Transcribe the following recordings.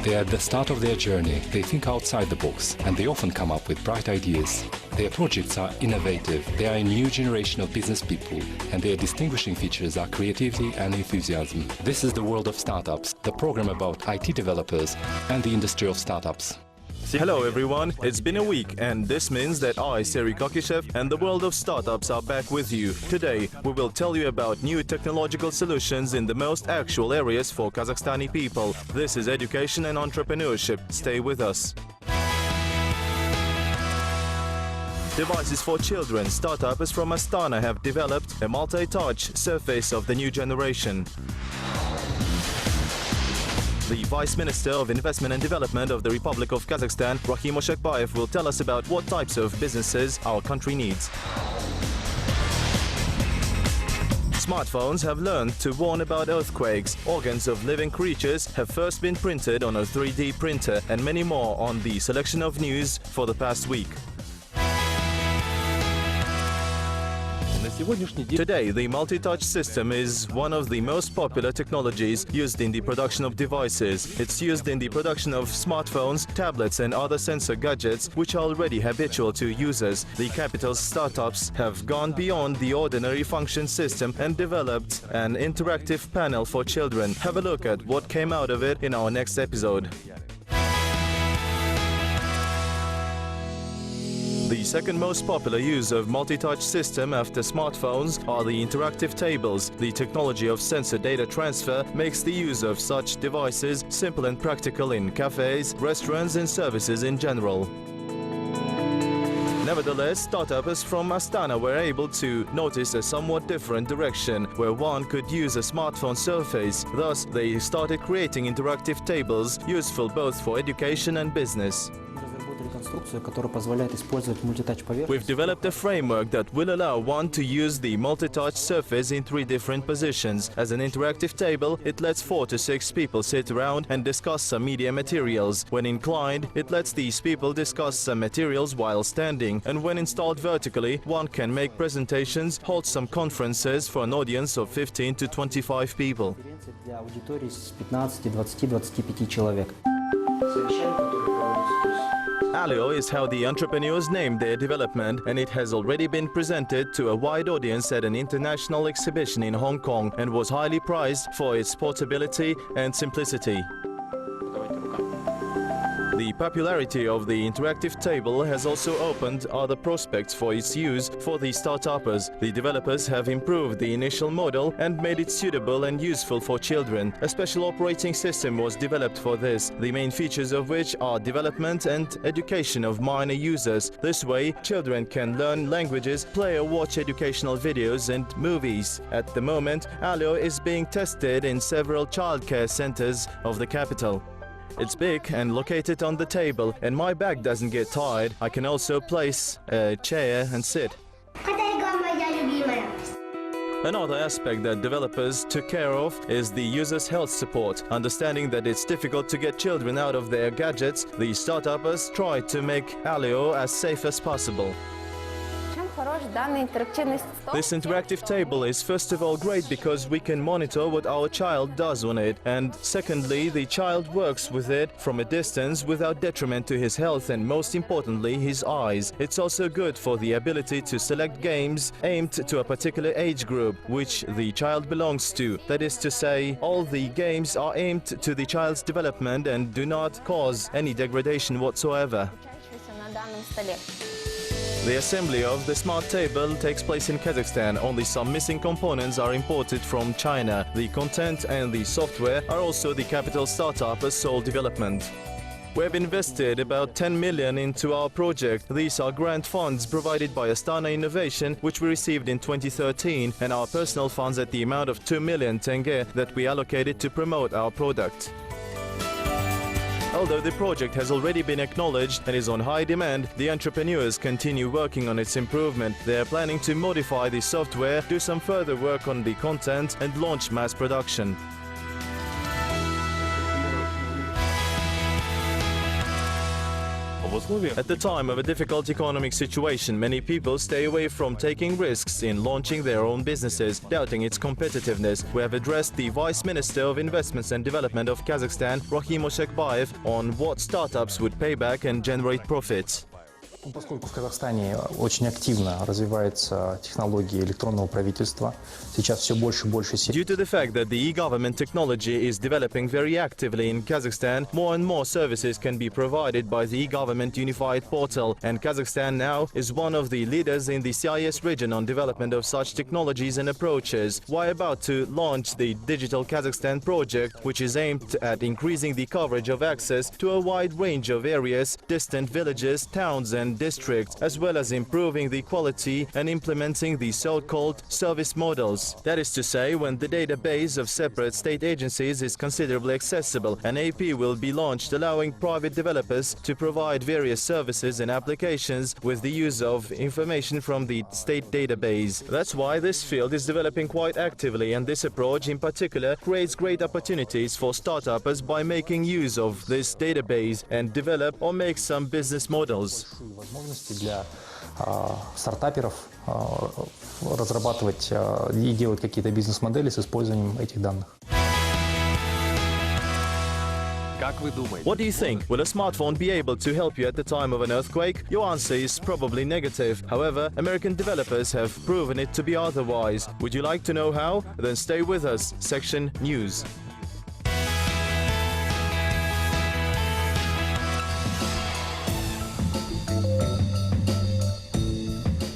They are at the start of their journey, they think outside the box, and they often come up with bright ideas. Their projects are innovative, they are a new generation of business people, and their distinguishing features are creativity and enthusiasm. This is the world of startups, the program about IT developers and the industry of startups. Hello everyone, it's been a week and this means that I, Serhiy Kokishev, and the world of startups are back with you. Today we will tell you about new technological solutions in the most actual areas for Kazakhstani people. This is education and entrepreneurship. Stay with us. Devices for children. Startups from Astana have developed a multi-touch surface of the new generation. The Vice Minister of Investment and Development of the Republic of Kazakhstan, Rakhim Oshakbayev, will tell us about what types of businesses our country needs. Smartphones have learned to warn about earthquakes. Organs of living creatures have first been printed on a 3D printer, and many more on the selection of news for the past week. Today, the multi-touch system is one of the most popular technologies used in the production of devices. It's used in the production of smartphones, tablets and other sensor gadgets which are already habitual to users. The capital's startups have gone beyond the ordinary function system and developed an interactive panel for children. Have a look at what came out of it in our next episode. The second most popular use of multi-touch system after smartphones are the interactive tables. The technology of sensor data transfer makes the use of such devices simple and practical in cafes, restaurants and services in general. Nevertheless, startups from Astana were able to notice a somewhat different direction, where one could use a smartphone surface. Thus, they started creating interactive tables, useful both for education and business. We've developed a framework that will allow one to use the multi-touch surface in 3 different positions. As an interactive table, it lets 4 to 6 people sit around and discuss some media materials. When inclined, it lets these people discuss some materials while standing. And when installed vertically, one can make presentations, hold some conferences for an audience of 15 to 25 people. Alio is how the entrepreneurs named their development, and it has already been presented to a wide audience at an international exhibition in Hong Kong and was highly prized for its portability and simplicity. The popularity of the interactive table has also opened other prospects for its use for the startups. The developers have improved the initial model and made it suitable and useful for children. A special operating system was developed for this, the main features of which are development and education of minor users. This way, children can learn languages, play or watch educational videos and movies. At the moment, Alio is being tested in several childcare centers of the capital. It's big and located on the table, and my back doesn't get tired. I can also place a chair and sit. Another aspect that developers took care of is the user's health support. Understanding that it's difficult to get children out of their gadgets, the startups tried to make Alio as safe as possible. This interactive table is first of all great because we can monitor what our child does on it, and secondly, the child works with it from a distance without detriment to his health and most importantly his eyes. It's also good for the ability to select games aimed to a particular age group which the child belongs to. That is to say, all the games are aimed to the child's development and do not cause any degradation whatsoever. The assembly of the smart table takes place in Kazakhstan. Only some missing components are imported from China. The content and the software are also the capital startup's sole development. We have invested about 10 million into our project. These are grant funds provided by Astana Innovation, which we received in 2013, and our personal funds at the amount of 2 million tenge that we allocated to promote our product. Although the project has already been acknowledged and is on high demand, the entrepreneurs continue working on its improvement. They are planning to modify the software, do some further work on the content and launch mass production. условиях At the time of a difficult economic situation, many people stay away from taking risks in launching their own businesses, doubting its competitiveness. We have addressed the Vice Minister of Investments and Development of Kazakhstan, Rakhim Oshakbayev, on what startups would pay back and generate profits. Поскольку в Казахстане очень активно развивается технология электронного правительства, сейчас все больше и больше... Due to the fact that the e-government technology is developing very actively in Kazakhstan, more and more services can be provided by the e-government unified portal, and Kazakhstan now is one of the leaders in the CIS region on development of such technologies and approaches. We're about to launch the Digital Kazakhstan project, which is aimed at increasing the coverage of access to a wide range of areas, distant villages, towns and districts, as well as improving the quality and implementing the so-called service models. That is to say, when the database of separate state agencies is considerably accessible, an AP will be launched allowing private developers to provide various services and applications with the use of information from the state database. That's why this field is developing quite actively, and this approach in particular creates great opportunities for startups by making use of this database and develop or make some business models. Возможности для стартаперов разрабатывать и делать какие-то бизнес-модели с использованием этих данных. What do you think? Will a smartphone be able to help you at the time of an earthquake? Your answer is probably negative. However, American developers have proven it to be otherwise. Would you like to know how? Then stay with us. Section News.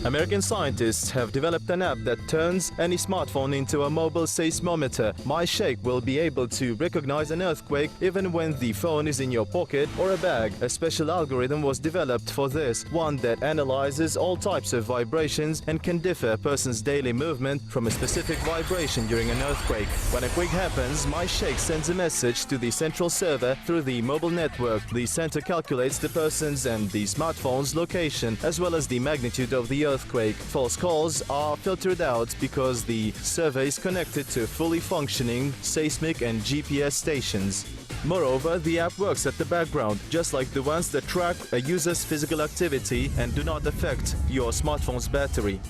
American scientists have developed an app that turns any smartphone into a mobile seismometer. My Sheikh will be able to recognize an earthquake even when the phone is in your pocket or a bag. A special algorithm was developed for this, one that analyzes all types of vibrations and can differ a person's daily movement from a specific vibration during an earthquake. When a quake happens, My Sheikh sends a message to the central server through the mobile network. The center calculates the person's and the smartphone's location, as well as the magnitude of the earthquake. False calls are filtered out because the server is connected to fully functioning seismic and GPS stations. Moreover, the app works at the background, just like the ones that track a user's physical activity and do not affect your smartphone's battery.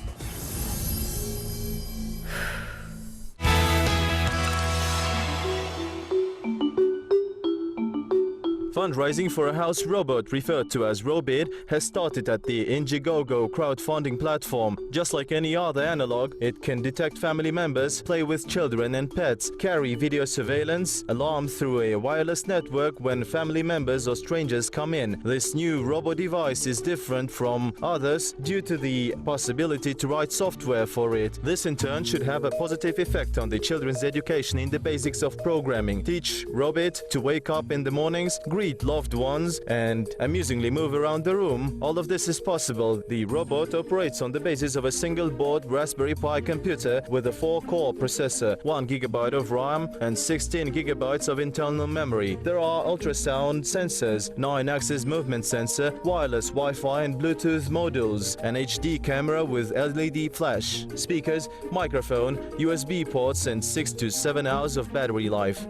Fundraising for a house robot, referred to as Robid, has started at the Indiegogo crowdfunding platform. Just like any other analog, it can detect family members, play with children and pets, carry video surveillance, alarm through a wireless network when family members or strangers come in. This new robot device is different from others due to the possibility to write software for it. This in turn should have a positive effect on the children's education in the basics of programming. Teach Robid to wake up in the mornings, greet loved ones, and amusingly move around the room. All of this is possible. The robot operates on the basis of a single board Raspberry Pi computer with a 4-core processor, 1 GB of RAM and 16 GB of internal memory. There are ultrasound sensors, 9-axis movement sensor, wireless Wi-Fi and Bluetooth modules, an HD camera with LED flash, speakers, microphone, USB ports and 6 to 7 hours of battery life.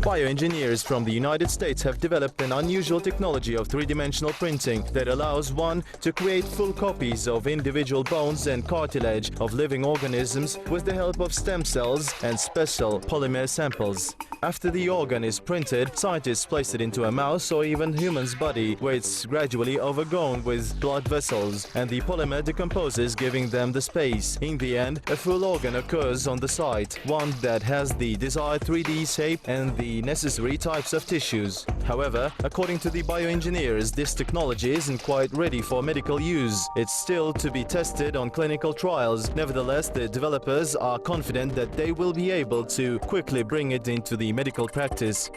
Bioengineers from the United States have developed an unusual technology of three-dimensional printing that allows one to create full copies of individual bones and cartilage of living organisms with the help of stem cells and special polymer samples. After the organ is printed, scientists place it into a mouse or even human's body, where it's gradually overgrown with blood vessels, and the polymer decomposes, giving them the space. In the end, a full organ occurs on the site, one that has the desired 3D shape and the necessary types of tissues. However, according to the bioengineers, this technology isn't quite ready for medical use. It's still to be tested on clinical trials. Nevertheless, the developers are confident that they will be able to quickly bring it into the medical practice.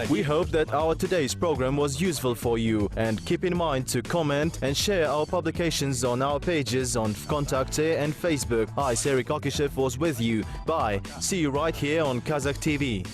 We hope that our today's program was useful for you, and keep in mind to comment and share our publications on our pages on Vkontakte and Facebook. I, Serik Akishev, was with you. Bye. See you right here on Kazakh TV.